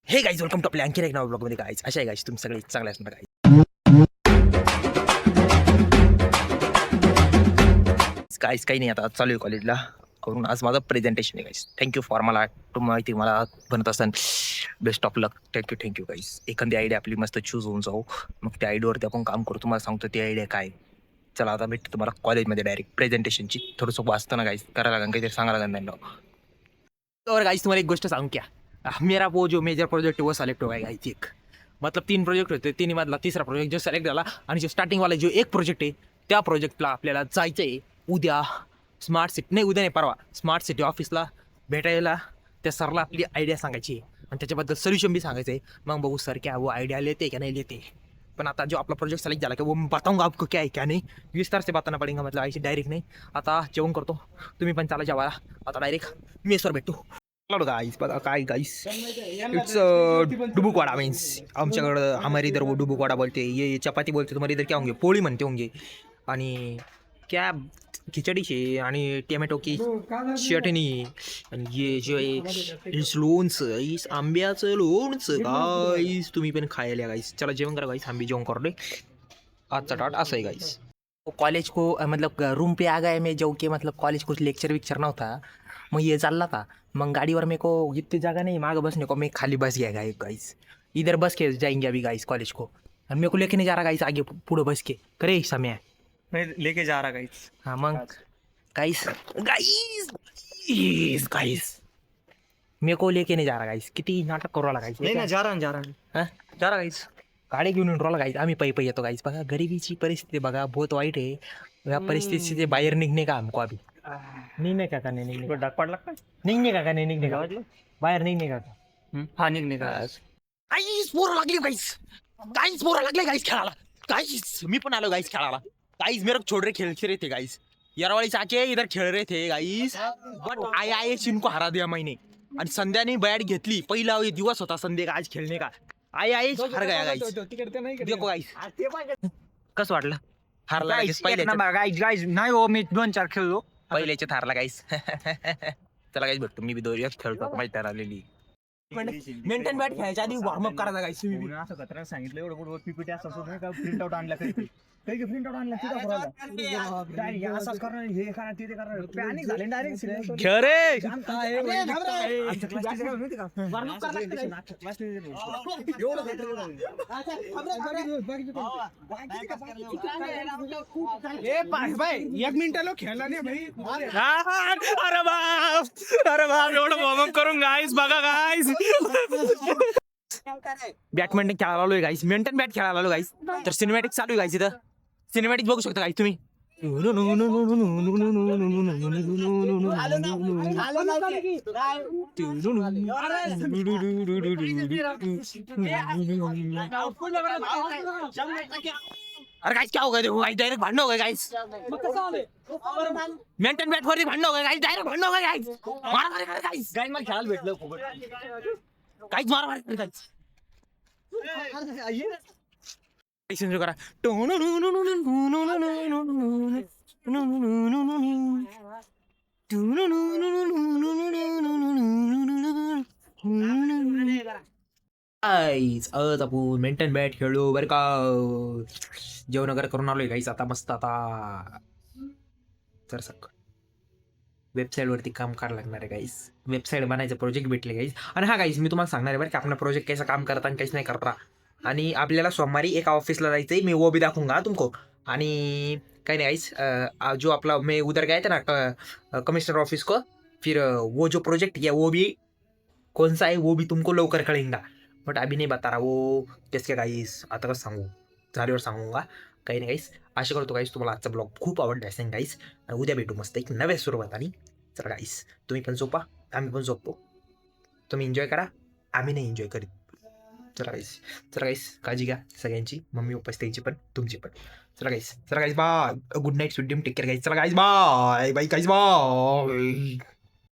हे guys welcome to आपल्या आणखी एक नवा ब्लॉगमध्ये गाईज अशा आहे गाईज तुम्ही सगळे चांगले असणार गाईज गाईज काही नाही आता चालू आहे कॉलेजला करून आज माझं प्रेझेंटेशन आहे गाईज थँक्यू फॉर मला माहिती मला बनत असताना best of luck thank you guys एखादी आयडिया आपली मस्त चूज होऊन जाऊ मग त्या आयडियावरती आपण काम करू तुम्हाला सांगतो ती आयडिया काय चला आता भेटतो तुम्हाला कॉलेजमध्ये डायरेक्ट प्रेझेंटेशनची थोडंसं वाचतं ना गाईज करायला लागेल काहीतरी सांगायला लागेल त्यांना तर गाईज तुम्हाला एक गोष्ट सांगू क्या मेरा वो जो मेजर प्रोजेक्ट है वो सेलेक्ट हो गया एक मतलब 3 प्रोजेक्ट होते 3 मधला तिसरा प्रोजेक्ट जो सेलेक्ट झाला आणि जो स्टार्टिंगवाला जो एक प्रोजेक्ट आहे त्या प्रोजेक्टला आपल्याला जायचं आहे उद्या स्मार्ट सिटी नाही उद्या नाही परवा स्मार्ट सिटी ऑफिसला भेटायला त्या सरला आपली आयडिया सांगायची आहे आणि त्याच्याबद्दल सोल्युशन भी सांगायचं आहे मग बघू सर क्या वो आयडिया लेते क्या नहीं लेते पण आता जो आपला प्रोजेक्ट सेलेक्ट झाला की वो मैं बताऊंगा आपको क्या है क्या नहीं विस्तार से बताना पडेगा मतलब ऐसे डायरेक्ट नाही आता जेवण करतो तुम्ही पण चला जेवायला आता डायरेक्ट मेसवर भेटतो गाइस बघा काय गाइस इट्स डुबुकवाड़ा मीन्स आमच्याकडं हमारे इधर वो डुबुकवाड़ा बोलते ये चपाती बोलते तुम्हारे इधर क्या होंगे पोळी म्हणते होंगे आणि क्या खिचडी छे आणि टोमॅटो की चटणी आणि ये जे इस लोणचं इस आंब्याचं लोणचं गाइस तुम्ही पण खायला गाइस चला जेवण करा गाइस आंबे जेवण करले आजचा टाट असं आहे गाइस कॉलेज को मतलब रूम पे आ गए मैं जो कि मतलब कॉलेज कुछ लेक्चर विक्चर नव्हता मग ये चालला था मग गाड़ीवर मेरे को इतनी जगह नहीं मांग बसने को मैं खाली बस गया गाइस इधर बस के जाएंगे अभी गाइस कॉलेज को और मेरे को लेके नहीं जा रहा गाइस आगे पूरे बस के करे समय मैं लेके जा रहा गाइस हाँ मग गाइस गाइस गाइस मेरे को लेके नहीं जा रहा गाइस किती नाटक करू राहिला गाइस नहीं ना जा रहा हाँ जा रहा गाइस गाडी घेऊन येऊन राहिला गाइस आम्ही पै येतो गाइस बघा गरिबीची परिस्थिती बघा बहुत वाईट आहे या परिस्थिती से बाहेर निघणे का हमको अभी निघणे का नाही निघणे डाक पडला काय निघणे का नाही निघणे का बाहेर निघणे का हा निघणे का गाईस पोरं लागली गाईस पोरं लागले गाईस खेळायला गाईस मी पण आलो गाईस खेळायला गाईस मेरे छोड़ रहे खेल रहे थे गाईस यारवाड़ी चाचे इधर खेळ रहे थे गाईस बट आय इनको हरा दिया मैंने आणि संध्याने बॅट घेतली पहिला दिवस होता संध्या आज खेळणे का आय हर गया गाईस देखो गाईस कसं वाटलं हारला गाइस नाही हो मी 2-4 खेळलो पहिल्याच्यात हारला गाईस चला गाईस भेटतो मी बी दोरीच खेळतो माहिती ठरवलेली मेंटेन बॅट खेळायच्या आधी वॉर्मअप करायचा गाईस तुम्ही असं कचरा सांगितलं एवढं कुठं पीपीटी असं नाही का प्रिंट आउट आणला काही प्रिंट आउट आणला तिथं करायला असंच करणार हे करणार ते करणार पॅनिक झाले डायरेक्ट खेळ रे एक मिनिट खेळला नाही भाई अरे बाप एवढं वॉर्मअप करून गाईस बघा गाईस बॅडमिंटन खेळायला आलोय गाईस मेंटेन बॅट खेळायला आलो गाईस तर सिनेमॅटिक चालू आहे गाईस इथं सिनेमॅटिक बघू शकता गाईस तुम्ही अरे गाईस क्या हो गए देखो गाईस डायरेक्ट भांडण हो गए गाईस मेंटेन बॅट वरती भांडण हो गए गाईस डायरेक्ट भांडण हो गए गाईस मारामारी कर गाईस गाईस मला खेळायला भेटलं काहीच मारामारी कर गाईस सुरू करा आज आपण मेंटेन बॅट खेळलो बरं का जेवण वगैरे करून आलोय गाईस आता मस्त आता तर सक वेबसाईटवरती काम करायला लागणार आहे गाईस वेबसाईट बनायचं प्रोजेक्ट भेटले गाईस आणि हा गाईस मी तुम्हाला सांगणार आहे बरं की आपण प्रोजेक्ट कैसा काम करता आणि काहीच नाही करता आणि आपल्याला सोमवारी एका ऑफिसला जायचं आहे मी वो भी दाखवूंगा तुमको आणि काही नाही गाइस जो अपना मैं उधर गए थे ना कमिश्नर ऑफिस को फिर वो जो प्रोजेक्ट है वो भी कौन सा है वो भी तुमको लवकर कळेगा बट अभी नहीं बता रहा वो कैसे गाइस आता कसं सांगू झाल्यावर सांगूंगा काही नाही गाइस आशा करतो गाइस तुम्हाला आजचा ब्लॉग खूप आवडला असेल गाइस आणि उद्या भेटू मस्त एक नव्या सुरुवाताने चला गाइस तुम्ही पण झोपा आम्ही पण झोपतो तुम्ही एन्जॉय करा आम्ही नाही एन्जॉय करीत चला गाईस काळजी घ्या सगळ्यांची मम्मी पप्पाची त्यांची पण तुमची पण चला guys bye good night sweet dream take care guys चला गाईस बाय गाईस बाय